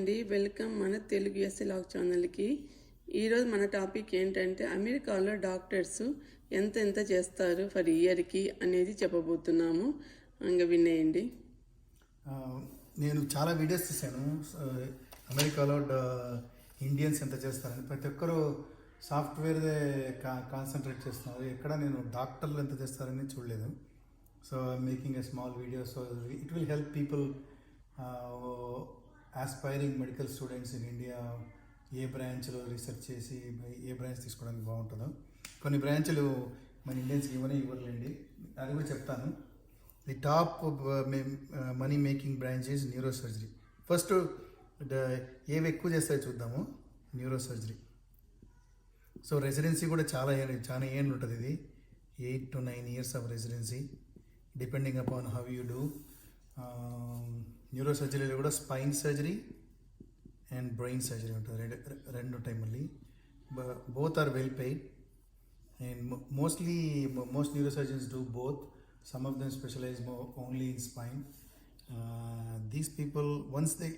అండి, వెల్కమ్ మన తెలుగు ఎస్ఎలాగ్ ఛానల్కి. ఈరోజు మన టాపిక్ ఏంటంటే అమెరికాలో డాక్టర్స్ ఎంత చేస్తారు ఫర్ ఇయర్కి అనేది చెప్పబోతున్నాము. ఇంకా వినేయండి. నేను చాలా వీడియోస్ చూశాను అమెరికాలో ఇండియన్స్ ఎంత చేస్తారని. ప్రతి ఒక్కరూ సాఫ్ట్వేర్దే కాన్సన్ట్రేట్ చేస్తున్నారు. ఎక్కడ నేను డాక్టర్లు ఎంత చేస్తారని చూడలేదు. So making a small video, so it will help people aspiring medical students in India ఏ బ్రాంచ్లో రీసెర్చ్ చేసి ఏ బ్రాంచ్ తీసుకోవడానికి బాగుంటుందో. కొన్ని బ్రాంచ్లు మన ఇండియన్స్కి ఇవ్వలేండి, అది కూడా చెప్తాను. The top money making branch is neuro surgery. First ఏవి ఎక్కువ చేస్తాయో చూద్దాము. Neuro surgery. సో రెసిడెన్సీ కూడా చాలా ఏళ్ళు ఉంటుంది. ఇది 8 to 9 years of residency, depending upon how you do. Neuro సర్జరీలో కూడా spine surgery and brain surgery ఉంటుంది, రెండు ఉంటాయి. మళ్ళీ both are well paid and most neurosurgeons do both. Some of them specialize only in spine. These people once they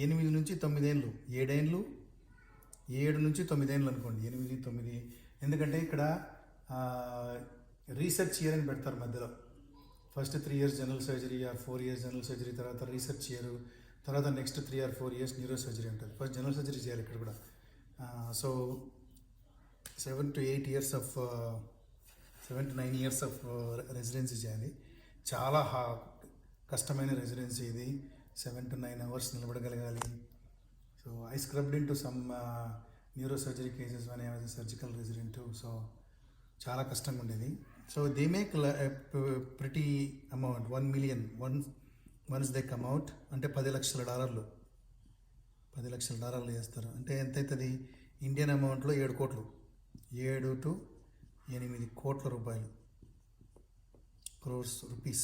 8 నుంచి 9 ఏళ్ళు, 7 నుంచి 9 ఏళ్ళు అనుకోండి, 8, 9. ఎందుకంటే ఇక్కడ రీసెర్చ్ ఇయర్ అని పెడతారు మధ్యలో. First 3 years general surgery or 4 years general surgery, తర్వాత రీసెర్చ్ ఇయర్, తర్వాత next 3 or 4 years neurosurgery ఉంటుంది. ఫస్ట్ జనరల్ సర్జరీ చేయాలి ఇక్కడ కూడా. So 7 to 8 years of 7 to 9 years of residency చేయాలి. చాలా కష్టమైన రెసిడెన్సీ ఇది. 7 to 9 hours నిలబడగలగాలి. So I scrubbed in to some neurosurgery cases one I was surgical resident. So చాలా కష్టంగా ఉండేది. So they make pretty amount, $1 million once they come out. అంటే $10 లక్షలు చేస్తారు. అంటే ఎంత అవుతుంది ఇండియన్ అమౌంట్లో? 7 కోట్లు, 7 to 8 కోట్ల రూపాయలు, crores rupees.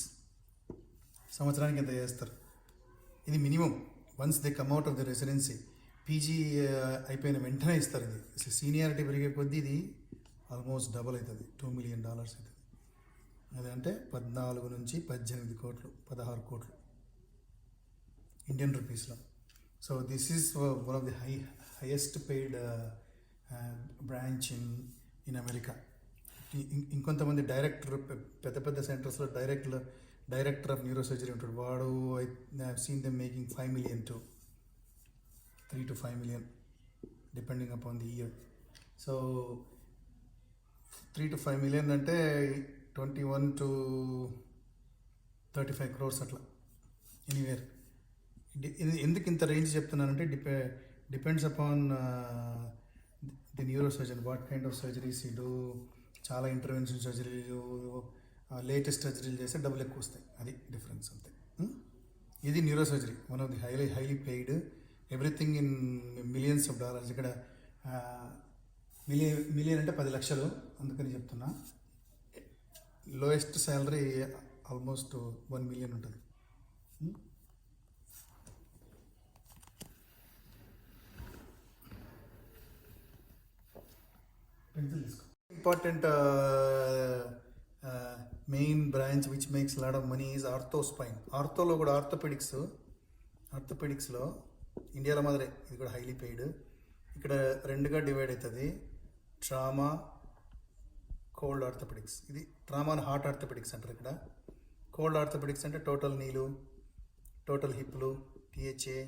సంవత్సరానికి ఎంత చేస్తారు? ఇది minimum once they come out of the residency. PG అయిపోయిన వెంటనే ఇస్తారు. ఇది సీనియారిటీ పెరిగే కొద్దీ ఇది ఆల్మోస్ట్ డబుల్ అవుతుంది, $2 million అవుతుంది. అదంటే 14 నుంచి 18 కోట్లు, 16 కోట్లు ఇండియన్ రూపీస్లో. So this is one of the highest paid branch in America. ఇంకొంతమంది డైరెక్టర్, పెద్ద సెంటర్స్లో డైరెక్టర్ ఆఫ్ న్యూరో సర్జరీ ఉంటాడు. వాడు I have seen them making 5 million to 3 to 5 million depending upon the year. So 3 to 5 million అంటే 21 to 35 crores అట్లా anywhere. ఎందుకు ఇంత range చెప్తున్నానంటే depends upon the neurosurgeon, what kind of surgeries you do. చాలా intervention సర్జరీలు, లేటెస్ట్ సర్జరీలు చేస్తే డబ్బులు ఎక్కువ వస్తాయి, అది డిఫరెన్స్ అంతే. ఇది neurosurgery, one of the highly paid, everything in millions of dollars. ఇక్కడ మిలియన్ అంటే 10 లక్షలు, అందుకని చెప్తున్నా. లోయెస్ట్ శాలరీ ఆల్మోస్ట్ 1 million ఉంటుంది. Important main branch which makes lot of money is ortho spine. ఆర్థోలో కూడా ఆర్థోపెడిక్స్లో ఇండియాలో మాదిరే ఇది కూడా హైలీ పెయిడ్. ఇక్కడ 2గా డివైడ్ అవుతుంది, ట్రామా, కోల్డ్ ఆర్థోపెడిక్స్. ఇది ట్రామా అండ్ హార్ట్ ఆర్థోపెడిక్స్ అంటారు ఇక్కడ. కోల్డ్ ఆర్థోపెడిక్స్ అంటే టోటల్ నీలు, టోటల్ హిప్లు, THA,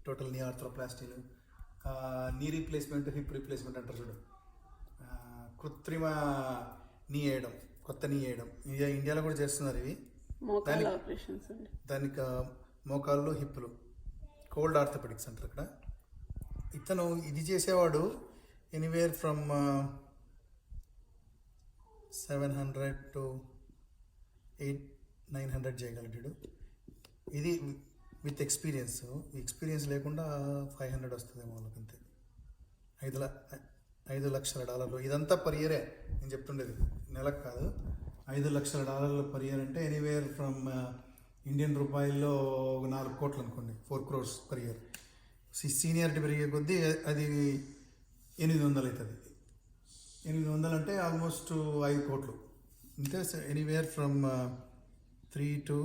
టోటల్ నీ ఆర్థ్రోప్లాస్టీలు, నీ రీప్లేస్మెంట్, హిప్ రీప్లేస్మెంట్ అంటారు చూడు. కృత్రిమ నీ వేయడం, కొత్త నీ వేయడం. ఇండియాలో కూడా చేస్తున్నారు ఇవి. దానికి మోకాళ్ళు, హిప్పులు, కోల్డ్ ఆర్థోపెడిక్స్ అంటారు ఇక్కడ. ఇతను ఇది చేసేవాడు ఎనీవేర్ ఫ్రమ్ 700 to 800-900 చేయగలిగాడు. ఇది విత్ ఎక్స్పీరియన్స్ లేకుండా 500 వస్తుందేమో వాళ్ళకి, అంతే. $5 లక్షల. ఇదంతా పర్ ఇయరే నేను చెప్తుండేది, నెలకు కాదు. $5 లక్షల పర్ ఇయర్ అంటే ఎనీవేర్ ఫ్రమ్ ఇండియన్ రూపాయల్లో 4 కోట్లు అనుకోండి, 4 crores పర్ ఇయర్. సీనియారిటీ పెరిగే కొద్దీ అది 800 అవుతుంది. 800 అంటే ఆల్మోస్ట్ 5 కోట్లు. అంటే ఎనీవేర్ ఫ్రమ్ 3 to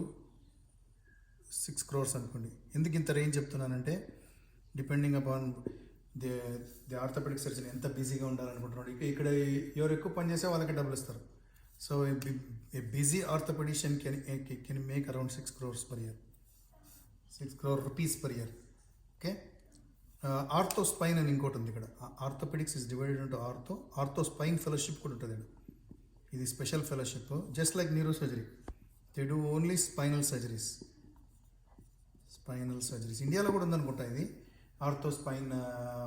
6 crores అనుకోండి. ఎందుకు ఇంత రేంజ్ చెప్తున్నానంటే depending upon the orthopaedic surgeon ఎంత బిజీగా ఉండాలనుకుంటున్నాడు. ఇక్కడ ఎవరు ఎక్కువ పని చేస్తే వాళ్ళకి డబ్బులు ఇస్తారు. So a busy orthopaedician can make around 6 crores per year, 6 crore rupees per year. Okay. Ortho spine అని ఇంకోటి ఉంది ఇక్కడ. Orthopaedics is divided into ortho spine fellowship కూడా ఉంటుంది. ఇది special fellowship, just like neuro surgery. They do only spinal surgeries. ఇండియాలో కూడా ఉందనుకుంటా ఇది ఆర్థో స్పైన్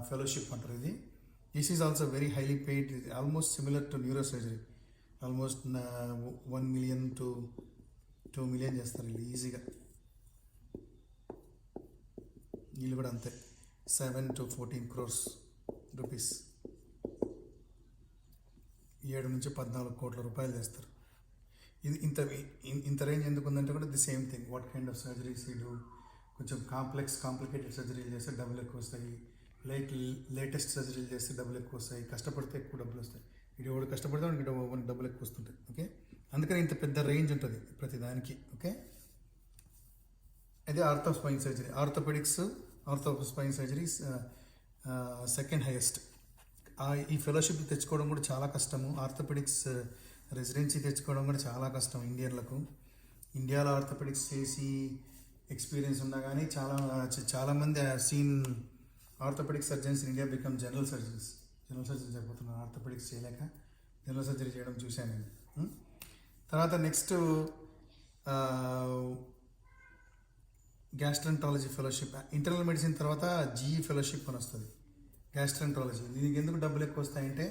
ఫెలోషిప్ అంటారు. ఇది this is also very highly paid, almost similar to neuro surgery. Almost 1 million to 2 million చేస్తారు వీళ్ళు ఈజీగా. వీళ్ళు కూడా అంతే 7 to 14 crores rupees, 7 నుంచి 14 కోట్ల రూపాయలు చేస్తారు. ఇది ఇంత రేంజ్ ఎందుకు ఉందంటే కూడా the same thing. What kind of surgeries do, కొంచెం కాంప్లికేటెడ్ సర్జరీలు చేస్తే డబ్బులు ఎక్కువ వస్తాయి. లేటెస్ట్ సర్జరీలు చేస్తే డబ్బులు ఎక్కువ వస్తాయి. కష్టపడితే ఎక్కువ డబ్బులు వస్తాయి. ఇటు ఒకటి కష్టపడితే వాడికి డబ్బులు ఎక్కువ వస్తుంటాయి. ఓకే. అందుకని ఇంత పెద్ద రేంజ్ ఉంటుంది ప్రతి దానికి. ఓకే. ఇది ortho spine surgery. Ortho spine surgeries second highest. ఈ ఫెలోషిప్ తెచ్చుకోవడం కూడా చాలా కష్టము. ఆర్థోపెడిక్స్ రెసిడెన్సీ తెచ్చుకోవడం కూడా చాలా కష్టం ఇండియన్లకు. ఇండియాలో ఆర్థోపెడిక్స్ చేసి ఎక్స్పీరియన్స్ ఉన్నా కానీ చాలామంది seen orthopaedic surgeons in India become general surgeons అయిపోతున్నారు. ఆర్థోపెడిక్స్ చేయలేక జనరల్ సర్జరీ చేయడం చూశాను నేను. తర్వాత next gastroenterology fellowship. Internal medicine తర్వాత జీఈ ఫెలోషిప్ అని వస్తుంది. గ్యాస్ట్రెంటాలజీ దీనికి ఎందుకు డబ్బులు ఎక్కువ వస్తాయంటే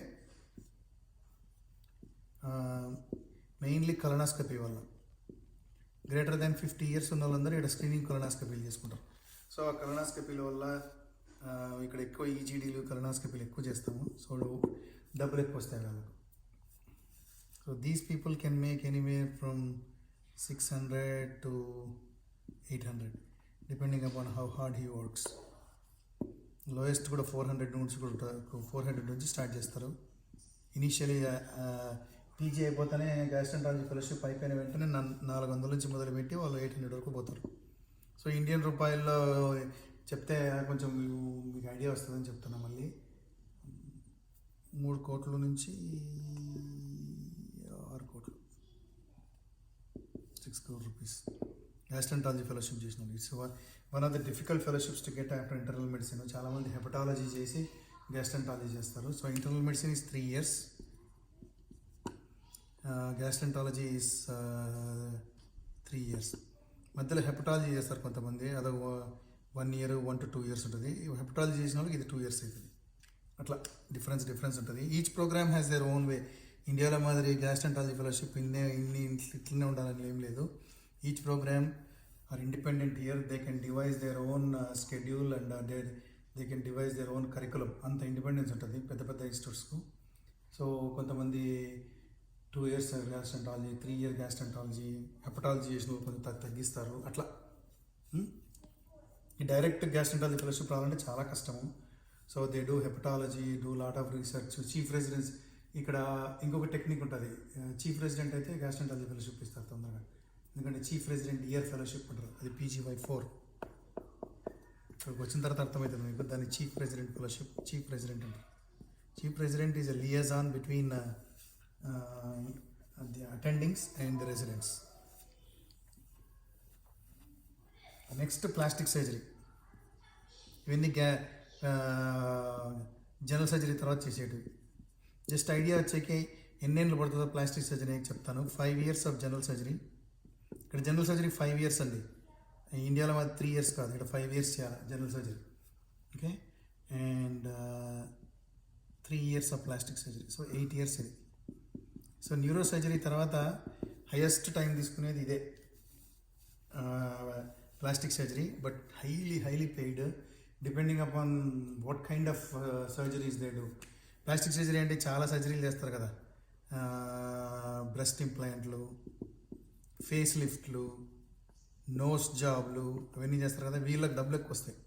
మెయిన్లీ కొలనాస్కపీ వల్ల. గ్రేటర్ దాన్ 50 years ఉన్న వాళ్ళందరూ ఇక్కడ స్క్రీనింగ్ కొలనాస్కపీలు చేసుకుంటారు. సో ఆ కొలనాస్కపీల వల్ల ఇక్కడ ఎక్కువ ఈజీడీలు కొలనాస్కపీలు ఎక్కువ చేస్తాము. సో డబ్బులు ఎక్కువ వస్తాయి వాళ్ళకు. So these people can make anywhere from 600 to 800 depending upon how hard he works. Lowest కూడా 400 నుంచి స్టార్ట్ చేస్తారు. ఇనీషియలీ పీజీ అయిపోతేనే గ్యాస్ట్రెంటాలజీ ఫెలోషిప్ అయిపోయిన వెంటనే 400 నుంచి మొదలుపెట్టి వాళ్ళు 800 వరకు పోతారు. సో ఇండియన్ రూపాయల్లో చెప్తే కొంచెం మీకు ఐడియా వస్తుందని చెప్తున్నా. మళ్ళీ 3 కోట్ల నుంచి 6 కోట్లు, 6 crore rupees గ్యాస్ట్రెంటాలజీ ఫెలోషిప్ చేసినారు. It's one of the difficult fellowships to get after internal medicine. చాలామంది హెపటాలజీ చేసి గ్యాస్ట్రెంటాలజీ చేస్తారు. So internal medicine is 3 years, gastroenterology is 3 years. మధ్యలో హెపటాలజీ చేస్తారు కొంతమంది, అదొక 1 year 1 to 2 years ఉంటుంది. హెపటాలజీ చేసిన వాళ్ళకి ఇది 2 years అవుతుంది. అట్లా డిఫరెన్స్ ఉంటుంది. Each programme has their own way. ఇండియాలో మాదిరి గ్యాస్ట్రెంటాలజీ ఫెలోషిప్ ఇట్లనే ఉండాలని ఏం లేదు. Each programme are independent year. They can devise their own schedule and they can devise their own curriculum. అంత ఇండిపెండెన్స్ ఉంటుంది పెద్ద ఇన్స్టిట్యూట్స్కు. సో కొంతమంది 2 years gastroenterology, 3 year gastroenterology, hepatology చేసిన కొంచెం తగ్గిస్తారు. అట్లా ఈ డైరెక్ట్ గ్యాస్ట్రెంటాలజీ ఫెలోషిప్ రావాలంటే చాలా కష్టము. So they do hepatology, do lot of research. Chief residence ఇక్కడ ఇంకొక టెక్నిక్ ఉంటుంది. చీఫ్ రెసిడెంట్ అయితే గ్యాస్ట్రెంటాలజీ ఫెలోషిప్ ఇస్తారు తొందరగా. ఎందుకంటే చీఫ్ రెసిడెంట్ ఇయర్ ఫెలోషిప్ అంటారు. అది PGY4. ఇక్కడికి వచ్చిన తర్వాత అర్థమవుతుంది మీకు. దాన్ని చీఫ్ రెసిడెంట్ ఫెలోషిప్ అంటారు. Chief resident is a liaison between the attendings and the residents. Next plastic surgery. ఇవన్నీ జనరల్ సర్జరీ తర్వాత చేసేటివి. జస్ట్ ఐడియా వచ్చేకి ఎన్నేళ్ళు పడుతుందో ప్లాస్టిక్ సర్జరీ చెప్తాను. 5 years ఆఫ్ జనరల్ సర్జరీ. ఇక్కడ జనరల్ సర్జరీ 5 years అండి. ఇండియాలో మాది 3 years కాదు, ఇక్కడ 5 years చేయాలి general surgery. Okay. And 3 years of plastic surgery. So 8 years ఇది. సో న్యూరో సర్జరీ తర్వాత హైయెస్ట్ టైం తీసుకునేది ఇదే plastic surgery. But highly paid depending upon what kind of surgeries they do. Plastic surgery అంటే చాలా సర్జరీలు చేస్తారు కదా. బ్రెస్ట్ ఇంప్లాంట్లు, ఫేస్ లిఫ్ట్లు, నోస్ జాబ్లు అవన్నీ చేస్తారు కదా. వీళ్ళకి డబ్బులు ఎక్కువ వస్తాయి.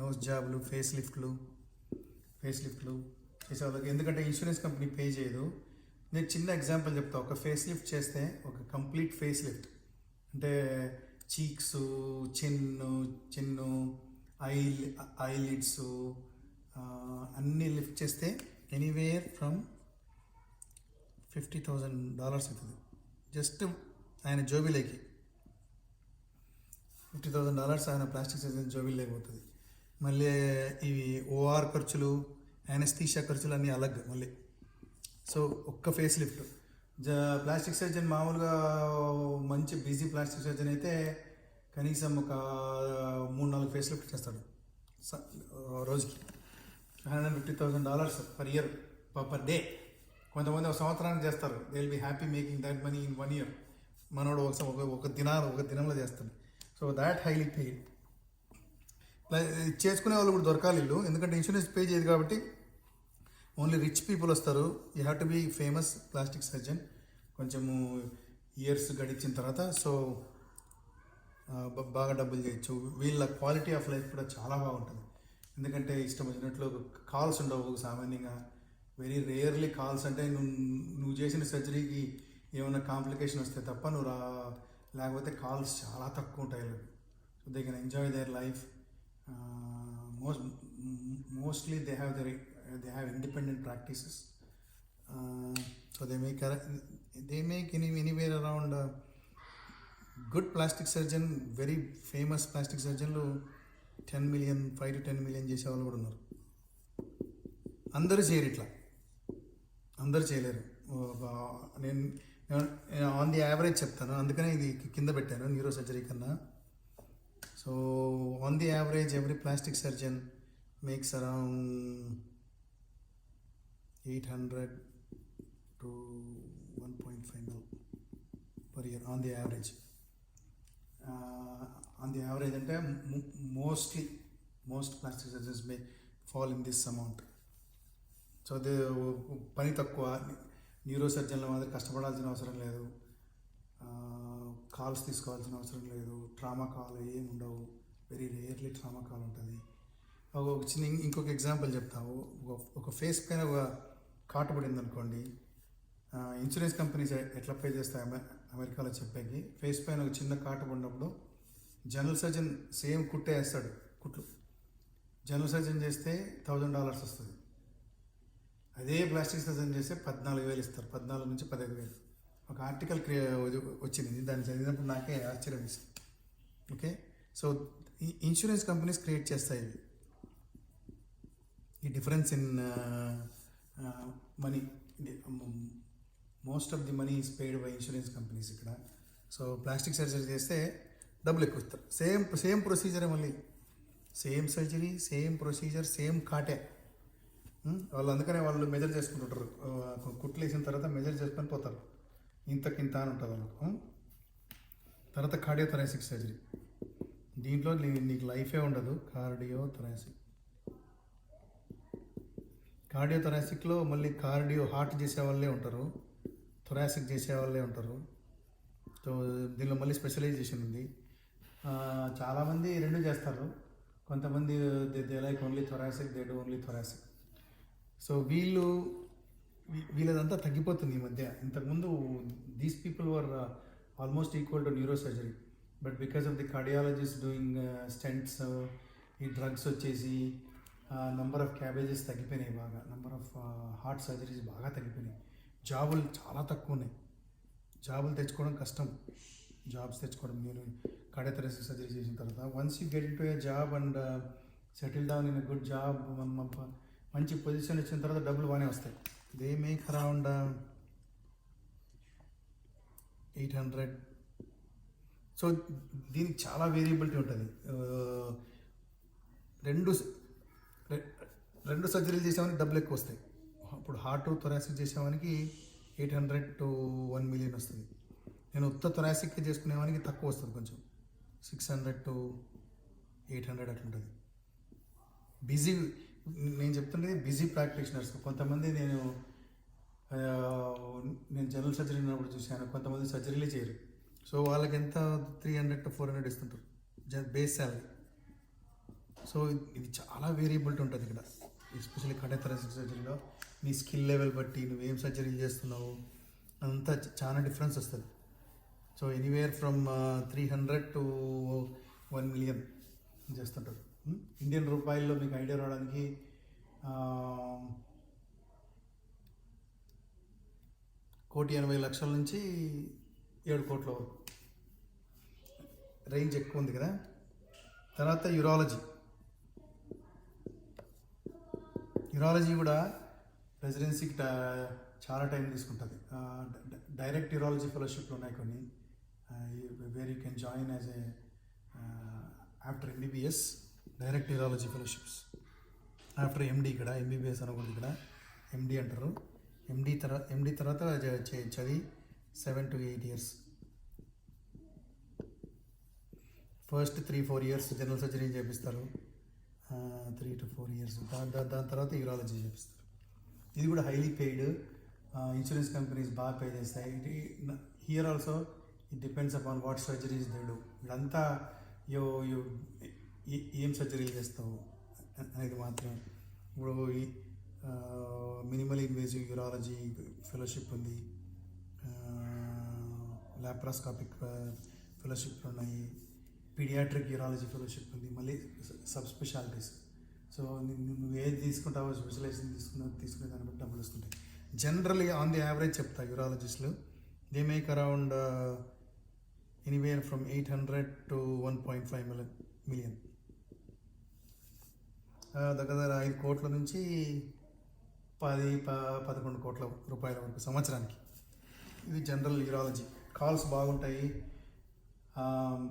నోస్ జాబ్లు, ఫేస్ లిఫ్ట్లు చేసేవాళ్ళకి. ఎందుకంటే ఇన్సూరెన్స్ కంపెనీ పే చేయదు. నేను చిన్న ఎగ్జాంపుల్ చెప్తా. ఒక ఫేస్ లిఫ్ట్ చేస్తే, ఒక కంప్లీట్ ఫేస్ లిఫ్ట్ అంటే చీక్స్, చిన్ను, ఐ ఐలిడ్స్ అన్నీ లిఫ్ట్ చేస్తే ఎనీవేర్ ఫ్రమ్ $50,000 అవుతుంది. జస్ట్ ఆయన జోబీలోకి $50,000 ఆయన ప్లాస్టిక్ సర్జరీ జోబీలోకి పోతుంది. మళ్ళీ ఇవి ఓఆర్ ఖర్చులు, యానస్థీషియా ఖర్చులు అన్నీ అలగ్ మళ్ళీ. సో ఒక్క ఫేస్ లిఫ్ట్ ప్లాస్టిక్ సర్జన్ మామూలుగా మంచి బిజీ ప్లాస్టిక్ సర్జన్ అయితే కనీసం ఒక 3-4 ఫేస్ లిఫ్ట్ చేస్తాడు రోజుకి. $150,000 పర్ ఇయర్ పర్ డే. కొంతమంది ఒక సంవత్సరానికి చేస్తారు. They will be happy making that money in 1 year. మనోడు ఒక దినంలో చేస్తాడు. So that highly paid. చేసుకునే వాళ్ళు కూడా దొరకాలి ఇల్లు, ఎందుకంటే ఇన్సూరెన్స్ పే చేయదు కాబట్టి ఓన్లీ రిచ్ పీపుల్ వస్తారు. You have to be famous plastic surgeon కొంచెము ఇయర్స్ గడిచిన తర్వాత. సో బాగా డబ్బులు చేయొచ్చు. వీళ్ళ క్వాలిటీ ఆఫ్ లైఫ్ కూడా చాలా బాగుంటుంది. ఎందుకంటే ఇష్టం వచ్చినట్లు కాల్స్ ఉండవు సామాన్యంగా. వెరీ రేర్లీ కాల్స్ అంటే నువ్వు చేసిన సర్జరీకి ఏమైనా కాంప్లికేషన్ వస్తే తప్ప లేకపోతే కాల్స్ చాలా తక్కువ ఉంటాయి. So they can enjoy their life. Mostly they have independent practices. So they make anywhere around good plastic surgeon, very famous plastic సర్జన్లు 10 million, 5 to 10 million చేసేవాళ్ళు కూడా ఉన్నారు. అందరూ చేయరు ఇట్లా, అందరూ చేయలేరు. నేను ఆన్ ది యావరేజ్ చెప్తాను, అందుకనే ఇది కింద పెట్టాను న్యూరో సర్జరీ కన్నా. So on the average every plastic surgeon makes around 800 to 1.5 mil per year on the average. On the average అంటే most plastic surgeons may fall in this amount. So అది పని తక్కువ. న్యూరో సర్జన్ల మాదిరి కష్టపడాల్సిన అవసరం లేదు, calls తీసుకోవాల్సిన అవసరం లేదు, ట్రామా కాల్ ఏమి ఉండవు. వెరీ రేర్లీ ట్రామా కాల్ ఉంటుంది. ఒక చిన్న ఇంకొక ఎగ్జాంపుల్ చెప్తాము. ఒక ఫేస్ పైన ఒక కాటు పడింది అనుకోండి, ఇన్సూరెన్స్ కంపెనీస్ ఎట్లా పే చేస్తాయి అమెరికాలో చెప్పేకి. ఫేస్ పైన ఒక చిన్న కాటు పడినప్పుడు జనరల్ సర్జన్ సేమ్ కుట్టే వేస్తాడు. కుట్లు జనరల్ సర్జన్ చేస్తే $1,000 వస్తుంది. అదే ప్లాస్టిక్ సర్జన్ చేస్తే 14,000 ఇస్తారు. 14 నుంచి 15,000. ఒక ఆర్టికల్ వచ్చింది, దాన్ని చదివినప్పుడు నాకే ఆశ్చర్యం వేసింది. ఓకే, సో ఈ ఇన్సూరెన్స్ కంపెనీస్ క్రియేట్ చేస్తాయి ఈ difference in money. Most of the money is paid by insurance companies ఇక్కడ. సో ప్లాస్టిక్ సర్జరీ చేస్తే డబ్బులు ఎక్కువ ఇస్తారు. సేమ్ ప్రొసీజరే, మళ్ళీ same surgery, same procedure, same కాటే. వాళ్ళు అందుకనే వాళ్ళు మెజర్ చేసుకుంటుంటారు. కుట్లు వేసిన తర్వాత మెజర్ చేసుకొని పోతారు, ఇంతకింత అని ఉంటుంది వాళ్ళకు. తర్వాత కార్డియోథొరాసిక్ సర్జరీ, దీంట్లో నీకు లైఫే ఉండదు. కార్డియోథొరాసిక్లో మళ్ళీ హార్ట్ చేసే వాళ్ళే ఉంటారు, థొరాసిక్ చేసే వాళ్ళే ఉంటారు. సో దీనిలో మళ్ళీ స్పెషలైజేషన్ ఉంది. చాలామంది రెండు చేస్తారు. కొంతమంది they like only thoracic, they do only thoracic. So వీళ్ళదంతా తగ్గిపోతుంది ఈ మధ్య. ఇంతకుముందు these people were almost equal to neuro surgery, but because of the cardiologist doing stents, ఈ డ్రగ్స్ వచ్చేసి నంబర్ ఆఫ్ క్యాబేజెస్ తగ్గిపోయినాయి బాగా. నంబర్ ఆఫ్ హార్ట్ సర్జరీస్ బాగా తగ్గిపోయినాయి. జాబులు చాలా తక్కువ ఉన్నాయి. జాబులు తెచ్చుకోవడం కష్టం. జాబ్స్ తెచ్చుకోవడం, నేను కార్డియోథొరాసిక్ సర్జరీ చేసిన తర్వాత once you get in to A job and settle down in a good job, మంచి పొజిషన్ వచ్చిన తర్వాత డబ్బులు బాగానే వస్తాయి. They make around 800. సో దీనికి చాలా వేరియబిలిటీ ఉంటుంది. రెండు సర్జరీలు చేసేవానికి డబ్బులు ఎక్కువ వస్తాయి. ఇప్పుడు హార్ట్ థొరాసిక్ చేసేవానికి 800 to 1 million వస్తుంది. నేను ఉత్త థొరాసిక్ చేసుకునేవానికి తక్కువ వస్తుంది, కొంచెం 600 to 800 అట్లుంటుంది. నేను చెప్తుంటే బిజీ ప్రాక్టీషనర్స్. కొంతమంది నేను జనరల్ సర్జరీ ఉన్నప్పుడు చూశాను, కొంతమంది సర్జరీలే చేయరు. సో వాళ్ళకి ఎంత 300 to 400 ఇస్తుంటారు బేస్ శాలరీ. సో ఇది చాలా వేరియబిలిటీ ఉంటుంది ఇక్కడ, ఎస్పెషల్లీ కార్డియోథొరాసిక్ సర్జరీలో. నీ స్కిల్ లెవెల్ బట్టి నువ్వేం సర్జరీలు చేస్తున్నావు అంతా చాలా డిఫరెన్స్ వస్తుంది. So anywhere from 300 to 1 million చేస్తుంటారు. ఇండియన్ రూపాయల్లో మీకు ఐడియా రావడానికి 1,80,00,000 నుంచి 7 కోట్ల వరకు రేంజ్ ఎక్కువ ఉంది కదా. తర్వాత యూరాలజీ కూడా రెసిడెన్సీకి చాలా టైం తీసుకుంటుంది. డైరెక్ట్ యూరాలజీ ఫెలోషిప్లు ఉన్నాయి కొన్ని, where you can join as a after MBBS direct urology fellowships. After MD ఇక్కడ ఎంబీబీఎస్ అనకూడదు, ఇక్కడ ఎండి అంటారు. ఎండి తర్వాత చదివి 7 to 8 years. First 3-4 years general surgery చేపిస్తారు, 3 to 4 years. దాని తర్వాత యూరాలజీ చేపిస్తారు. ఇది కూడా హైలీ పెయిడ్, ఇన్సూరెన్స్ కంపెనీస్ బాగా పే చేస్తాయి. Here also it depends upon what surgeries they do. ఇదంతా ఏం సర్జరీలు చేస్తావు అనేది మాత్రం. ఇప్పుడు మినిమల్ ఇన్వేజివ్ యూరాలజీ ఫెలోషిప్ ఉంది, లాప్రాస్కాపిక్ ఫెలోషిప్ ఉన్నాయి, పీడియాట్రిక్ యూరాలజీ ఫెలోషిప్ ఉంది, మళ్ళీ సబ్ స్పెషాలిటీస్. సో నువ్వు ఏది తీసుకుంటావో స్పెషలైజేషన్ తీసుకునే దాన్ని బట్టి డబ్బులు వస్తుంటాయి. జనరలీ ఆన్ ది యావరేజ్ చెప్తా, యూరాలజిస్టులు they make around anywhere from 800 to 1.5 million. దగ్గర 5 కోట్ల నుంచి 10-11 కోట్ల రూపాయల వరకు సంవత్సరానికి. ఇది జనరల్ యూరాలజీ. కాల్స్ బాగుంటాయి,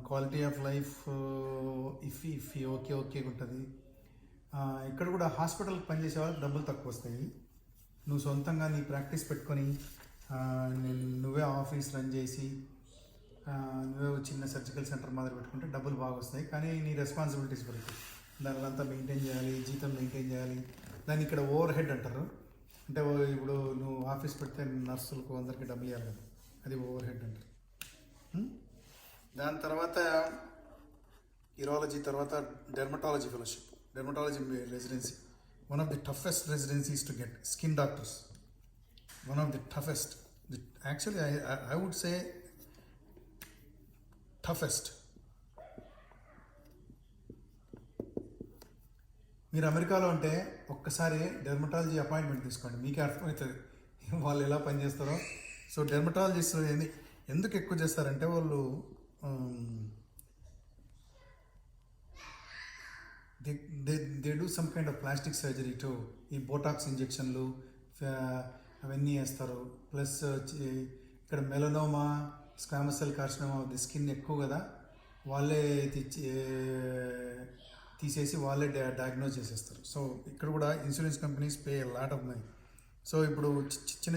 quality of life if okay ఉంటుంది. ఇక్కడ కూడా హాస్పిటల్కి పనిచేసే వాళ్ళకి డబ్బులు తక్కువ వస్తాయి. నువ్వు సొంతంగా నీ ప్రాక్టీస్ పెట్టుకొని నువ్వే ఆఫీస్ రన్ చేసి నువ్వే చిన్న సర్జికల్ సెంటర్ మాదిరి పెట్టుకుంటే డబ్బులు బాగా వస్తాయి. కానీ నీ రెస్పాన్సిబిలిటీస్ పెరుగుతాయి, దానిలంతా మెయింటైన్ చేయాలి, జీతం మెయింటైన్ చేయాలి. దాన్ని ఇక్కడ ఓవర్ హెడ్ అంటారు. అంటే ఇప్పుడు నువ్వు ఆఫీస్ పెడితే నర్సులకు అందరికీ డబ్బులు ఇవ్వాలి కదా, అది ఓవర్ హెడ్ అంటారు. దాని తర్వాత యూరాలజీ తర్వాత dermatology fellowship, dermatology residency. One of the toughest residencies to get. Skin doctors, one of the toughest. Actually I would say toughest. మీరు అమెరికాలో ఉంటే ఒక్కసారి డెర్మటాలజీ అపాయింట్మెంట్ తీసుకోండి, మీకే అర్థమవుతుంది వాళ్ళు ఎలా పనిచేస్తారో. సో డెర్మటాలజిస్ట్ ఎందుకు ఎక్కువ చేస్తారంటే వాళ్ళు they do some kind of plastic surgery to. ఈ బోటాక్స్ ఇంజెక్షన్లు అవన్నీ వేస్తారు. ప్లస్ ఇక్కడ melanoma, squamous cell carcinoma the skin ఎక్కువ కదా, వాళ్ళే తీసేసి వాళ్ళే డయాగ్నోజ్ చేసేస్తారు. సో ఇక్కడ కూడా insurance companies pay lot of money. So ఇప్పుడు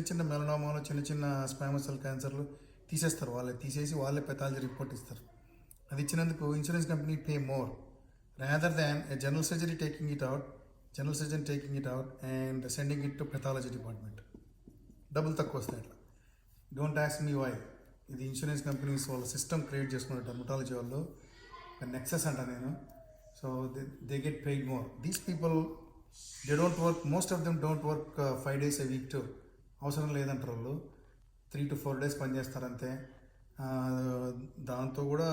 చిన్న మెలనోమాలు, చిన్న స్క్వామస్ సెల్ క్యాన్సర్లు తీసేస్తారు, వాళ్ళే తీసేసి వాళ్ళే పెథాలజీ రిపోర్ట్ ఇస్తారు. అది ఇచ్చినందుకు insurance company pay more rather than a general surgeon taking it out and sending it to pathology department. డబ్బులు తక్కువ వస్తాయి అట్లా. Don't ask me why. ఇది ఇన్సూరెన్స్ కంపెనీస్ వాళ్ళ సిస్టమ్ క్రియేట్ చేసుకున్నారు డెర్మటాలజీ వాళ్ళు, నెక్సెస్ అంట నేను. So they get paid more. These people they don't work, most of them don't work 5 days a week too. అవసరం లేదంటారు వాళ్ళు, 3 to 4 days పనిచేస్తారు అంతే. దాంతో కూడా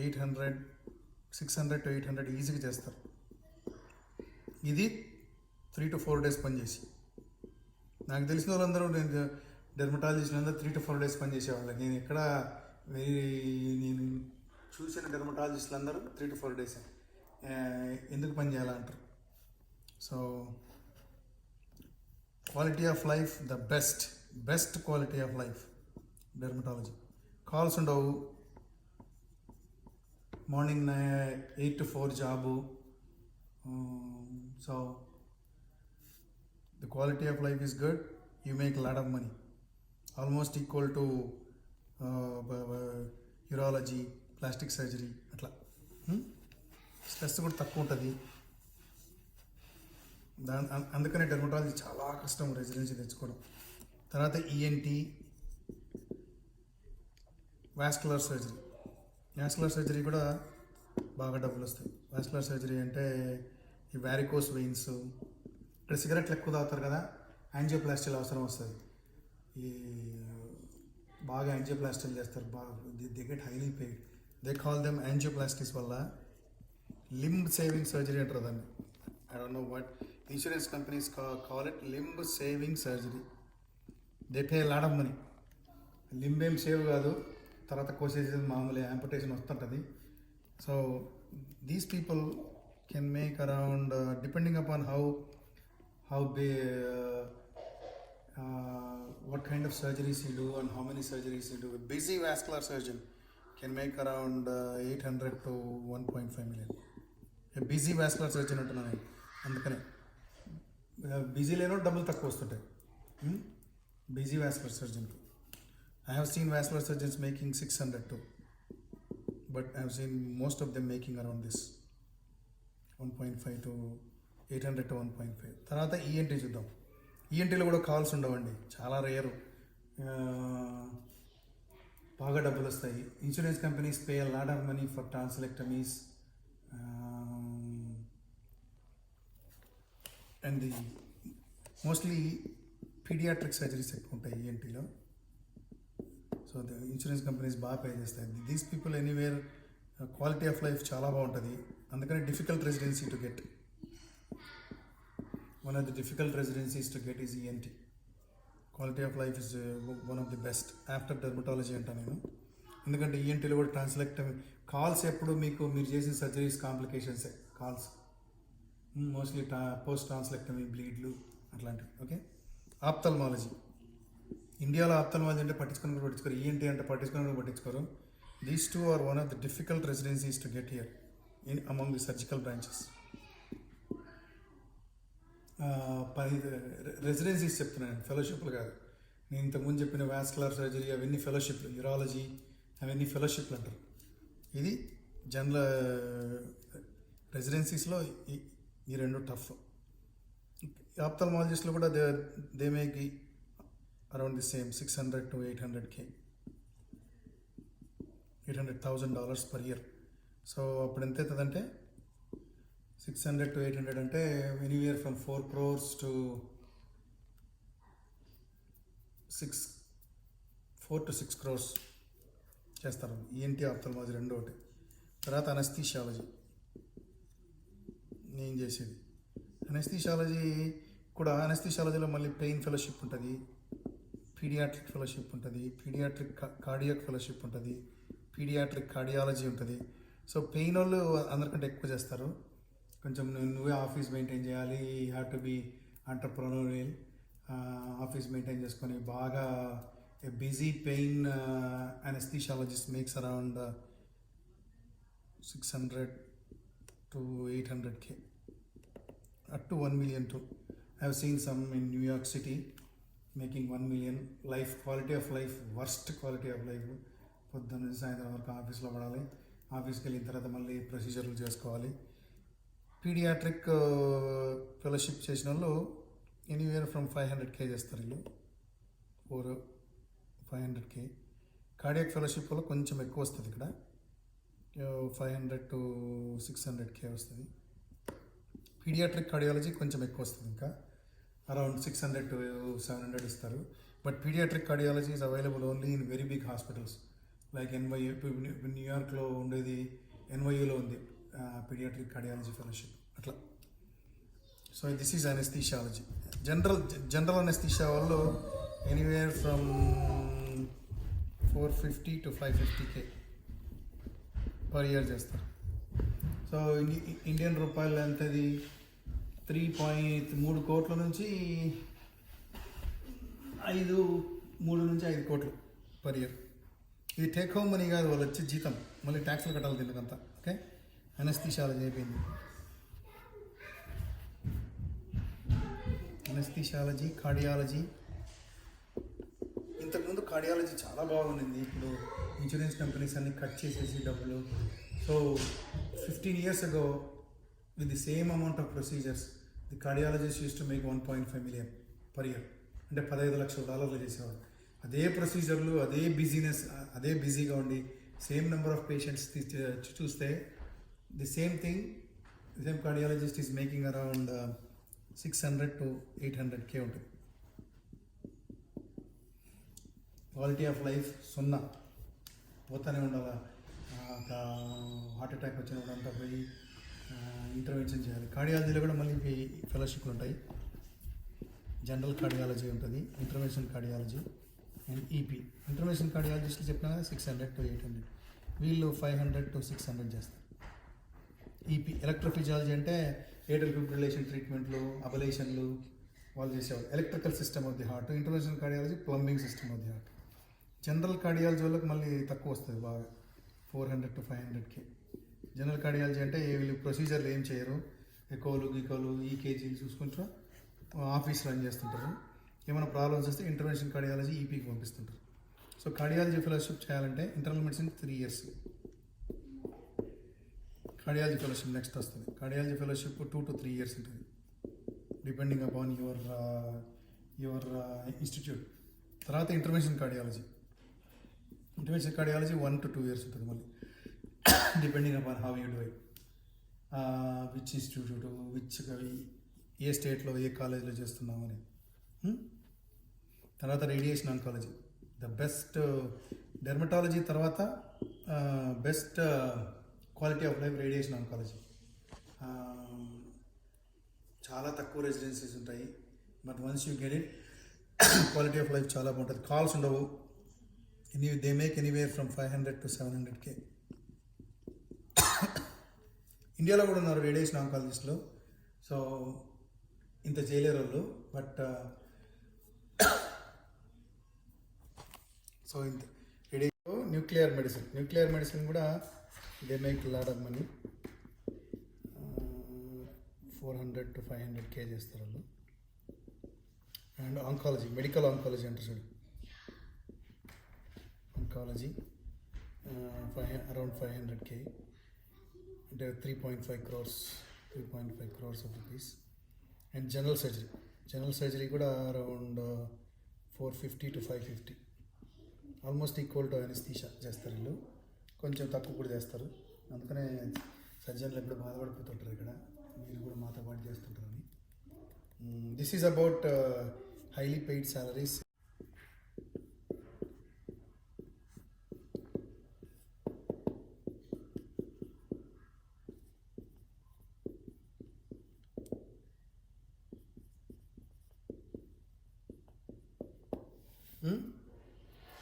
600 to 800 ఈజీగా చేస్తారు. ఇది 3 to 4 days పనిచేసి. నాకు తెలిసిన వాళ్ళందరూ, నేను డెర్మటాలజిస్ట్ అందరూ 3 to 4 days పనిచేసేవాళ్ళు. నేను చూసిన డెర్మటాలజిస్టులు అందరూ 3 to 4 days ఎందుకు పని చేయాలంటారు. So quality of life, the best quality of life dermatology. Calls ఉండవు, morning 8 to 4 job. So the quality of life is good, you make lot of money, almost equal to urology, plastic surgery అట్లా. Stress కూడా తక్కువ ఉంటుంది. అందుకనే dermatology చాలా కష్టం residency తెచ్చుకోవడం. తర్వాత ఈఎన్టీ, వాస్కులర్ సర్జరీ కూడా బాగా డబ్బులు వస్తాయి. వాస్కులర్ సర్జరీ అంటే ఈ వ్యారికోస్ వెయిన్స్, ఇక్కడ సిగరెట్లు ఎక్కువ తాగుతారు కదా, యాంజియోప్లాస్టీలు అవసరం వస్తుంది. ఈ బాగా యాంజియోప్లాస్టీలు చేస్తారు, బాగా they get highly paid. They call them యాంజియోప్లాస్టీస్ వల్ల లింబ్ సేవింగ్ సర్జరీ అంటారు దాన్ని. I don't know what insurance companies call it limb saving surgery. They pay lot of money. Limb ఏం సేవ్ కాదు, తర్వాత కోసేసేది మామూలు యాంపుటేషన్ వస్తుంటుంది. So these people can make around depending upon how they what kind of surgeries you do and how many surgeries you do. A busy vascular surgeon can make around 800 to 1.5 million. A busy vascular surgeon అంటున్నాను నేను, అందుకనే busy లేనో డబ్బులు తక్కువ వస్తుంటాయి busy vascular surgeon. I have seen vascular surgeons making 600 too, but I have seen most of them making around this 1.5 to 800 to 1.5. తర్వాత ENT చూద్దాం. ఈఎన్టీలో కూడా calls ఉండవండి, చాలా రేరు, బాగా డబ్బులు వస్తాయి. Insurance companies pay lot of money for tonsillectomies and the mostly paediatric surgeries ఎక్కువ ఉంటాయి ఈఎన్టీలో. సో ద ఇన్సూరెన్స్ కంపెనీస్ బాగా పే చేస్తాయి. These people anywhere quality of life చాలా బాగుంటుంది, అందుకని difficult residency to get. One of the difficult residencies to get is ENT. Quality of life is one of the best after dermatology అంటా నేను. ఎందుకంటే ఈఎన్టీలో కూడా ట్రాన్స్లెక్టమీ calls ఎప్పుడు మీరు చేసిన సర్జరీస్ కాంప్లికేషన్సే కాల్స్, మోస్ట్లీ పోస్ట్ ట్రాన్స్లెక్టమీ బ్లీడ్లు అట్లాంటివి. Okay, ophthalmology. ఇండియాలో ఆప్థల్మాలజీ అంటే పట్టించుకోరు, ఈఎన్టీ అంటే పట్టించుకోరు. These two are one of the difficult residencies to get here in among the surgical branches. Residencies చెప్తున్నాను, ఫెలోషిప్లు కాదు. నేను ఇంతకుముందు చెప్పిన వాస్కులర్ సర్జరీ అవన్నీ ఫెలోషిప్లు, యూరాలజీ అవన్నీ ఫెలోషిప్లు అంటారు. ఇది జనరల్ రెసిడెన్సీస్లో ఈ రెండు టఫ్. ఆప్థల్మాలజిస్ట్లో కూడా they make around the same 600 to 800K, $800,000 per year. So అప్పుడు ఎంత అవుతుందంటే 600 to 800 అంటే anywhere from 4 crores to 4 to 6 crores చేస్తారు ఈఎన్టీ ఆప్థల్మాలజీ రెండు ఒకటి. తర్వాత అనస్థీషియాలజీ నేను చేసేది. అనస్థీషియాలజీ కూడా అనస్థీషియాలజీలో మళ్ళీ పెయిన్ ఫెలోషిప్ ఉంటుంది, పీడియాట్రిక్ ఫెలోషిప్ ఉంటుంది, పీడియాట్రిక్ కార్డియాక్ ఫెలోషిప్ ఉంటుంది, పీడియాట్రిక్ కార్డియాలజీ ఉంటుంది. సో పెయిన్ వాళ్ళు అందరికంటే ఎక్కువ చేస్తారు. కొంచెం నువ్వే ఆఫీస్ మెయింటైన్ చేయాలి, you have to be entrepreneurial. Office maintain చేసుకొని బాగా busy pain anaesthesiologist makes around 600 to 800K, up to 1 million too. I have seen some in New York City making 1 million. Life, quality of life, worst quality of life. పొద్దున్న నుంచి సాయంత్రం వరకు ఆఫీస్లో పడాలి, ఆఫీస్కి వెళ్ళిన తర్వాత మళ్ళీ ప్రొసీజర్లు చేసుకోవాలి. పీడియాట్రిక్ ఫెలోషిప్ చేసిన వాళ్ళు ఎనీవేర్ ఫ్రమ్ 500K చేస్తారు వీళ్ళు, 500K. కార్డియాక్ ఫెలోషిప్ వల్ల కొంచెం ఎక్కువ వస్తుంది, ఇక్కడ 500 to 600K వస్తుంది. పీడియాట్రిక్ కార్డియాలజీ కొంచెం ఎక్కువ వస్తుంది, ఇంకా అరౌండ్ 600 to 700 ఇస్తారు. But paediatric cardiology is available only in very big hospitals like NYU. న్యూయార్క్లో ఉండేది NYUలో ఉంది పీడియాట్రిక్ కార్డియాలజీ ఫెలోషిప్ అట్లా. So this is anaesthesiology. General anaesthesia వాళ్ళు anywhere from 450 to 550K per year చేస్తారు. సో ఇండియన్ రూపాయలు ఎంతది 3 కోట్ల నుంచి 3 నుంచి 5 కోట్లు పర్ ఇయర్. ఇది టేక్ హోమ్ మనీ కాదు, వాళ్ళు వచ్చే జీతం, మళ్ళీ ట్యాక్స్లు కట్టాలి దీనికంతా. ఓకే, అనస్థీషియాలజీ అయిపోయింది. Anaesthesiology, cardiology. ఇంతకుముందు కార్డియాలజీ చాలా బాగుండింది, ఇప్పుడు ఇన్సూరెన్స్ కంపెనీస్ అన్ని కట్ చేసేసి డబ్బులు. So 15 years ago with the same amount of procedures the cardiologist used to make 1.5 million per year, అంటే $15 లక్షలు చేసేవాడు. అదే ప్రొసీజర్లు, అదే బిజీనెస్, అదే బిజీగా ఉండి సేమ్ నెంబర్ ఆఫ్ పేషెంట్స్ చూస్తే the same thing, the same cardiologist is making around 600 to 800K ఉంటుంది. క్వాలిటీ ఆఫ్ లైఫ్ 0, పోతానే ఉండాలా. హార్ట్ అటాక్ వచ్చినప్పుడు అంతా పోయి ఇంటర్వెన్షన్ చేయాలి. కార్డియాలజీలో కూడా మళ్ళీ ఫెలోషిప్లు ఉంటాయి. జనరల్ కార్డియాలజీ ఉంటుంది, intervention cardiology and EP. Intervention కార్డియాలజిస్టులు చెప్పినా 600 to 800, వీళ్ళు 500 to 600 చేస్తారు. ఈపీ ఎలక్ట్రోఫిజియాలజీ అంటే ఏట్రియల్ ఫిబ్రిలేషన్ ట్రీట్మెంట్లు, అబలేషన్లు వాళ్ళు చేసేవాళ్ళు. Electrical system of the heart. Intervention cardiology plumbing system of the heart. General cardiology వాళ్ళకి మళ్ళీ తక్కువ వస్తుంది, బాగా 400 to 500K. జనరల్ కార్డియాలజీ అంటే వీళ్ళు ప్రొసీజర్లు ఏం చేయరు, ఎకోలు గీకోలు ఈకేజీలు చూసుకుంటారు, ఆఫీస్ రన్ చేస్తుంటారు. ఏమైనా ప్రాబ్లమ్స్ వస్తే ఇంటర్వెన్షన్ కార్డియాలజీ ఈపీకి పంపిస్తుంటారు. సో కార్డియాలజీ ఫెలోషిప్ చేయాలంటే internal medicine 3 years, cardiology fellowship next వస్తుంది. కార్డియాలజీ ఫెలోషిప్ 2 to 3 years ఉంటుంది, డిపెండింగ్ అపాన్ యువర్ ఇన్స్టిట్యూట్. తర్వాత ఇంటర్వెన్షన్ కార్డియాలజీ 1 to 2 years ఉంటుంది మళ్ళీ, depending upon how you do it, which institute, ఏ స్టేట్లో ఏ కాలేజీలో చేస్తున్నాము అని. తర్వాత radiation oncology, the best. Dermatology తర్వాత best quality of life radiation oncology. చాలా తక్కువ రెసిడెన్సీస్ ఉంటాయి, but once you get it quality of life చాలా బాగుంటుంది. కాల్స్ ఉండవు. They make anywhere from 500 to 700K. ఇండియాలో కూడా ఉన్నారు రేడియేషన్ ఆంకాలజిస్టులు, సో ఇంత చేయలేరు వాళ్ళు. బట్ సో ఇంత రేడియో న్యూక్లియర్ మెడిసిన్ కూడా they make lot of money. 400 to 500K చేస్తారు వాళ్ళు. అండ్ ఆంకాలజీ, మెడికల్ ఆంకాలజీ అంటారు చూడు, ఆంకాలజీ అరౌండ్ 500K, అంటే 3.5 crores of rupees. And general surgery కూడా around 450 to 550, almost equal to anaesthesia చేస్తారు వీళ్ళు. కొంచెం తక్కువ కూడా చేస్తారు, అందుకనే సర్జన్లు ఎప్పుడు బాధపడిపోతుంటారు ఇక్కడ, మీరు కూడా మాతో పాటు చేస్తుంటారని. This is about highly paid salaries.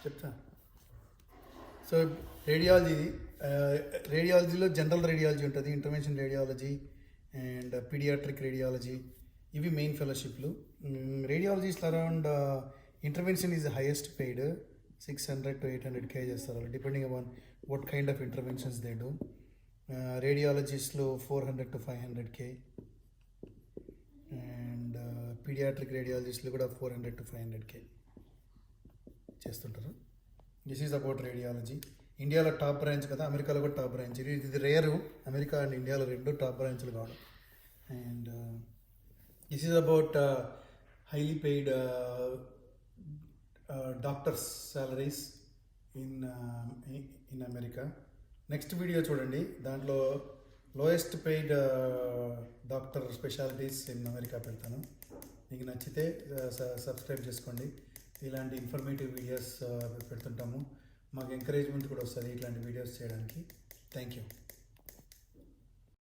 చెప్తా. సో రేడియాలజీలో జనరల్ రేడియాలజీ ఉంటుంది, intervention radiology and paediatric radiology, ఇవి మెయిన్ ఫెలోషిప్లు. Radiologies around intervention is highest paid, 600 to 800K చేస్తారు, depending upon what kind of interventions they do. రేడియాలజిస్ట్లో 400 to 500K, and paediatric రేడియాలజిస్టులు కూడా 400 to 500K చేస్తుంటారు. This is about radiology. ఇండియాలో top branch కదా, అమెరికాలో కూడా టాప్ బ్రాంచ్. ఇది రేరు, అమెరికా అండ్ ఇండియాలో 2 టాప్ బ్రాంచ్లు కావడం. And this is about highly paid doctors salaries in America. Next video చూడండి, దాంట్లో lowest paid doctor specialities in America పెడతాను. మీకు నచ్చితే సబ్స్క్రైబ్ చేసుకోండి. ఇలాంటి ఇన్ఫర్మేటివ్ వీడియోస్ పెడుతుంటాము, మాకు ఎంకరేజ్మెంట్ కూడా వస్తుంది ఇట్లాంటి వీడియోస్ చేయడానికి. Thank you.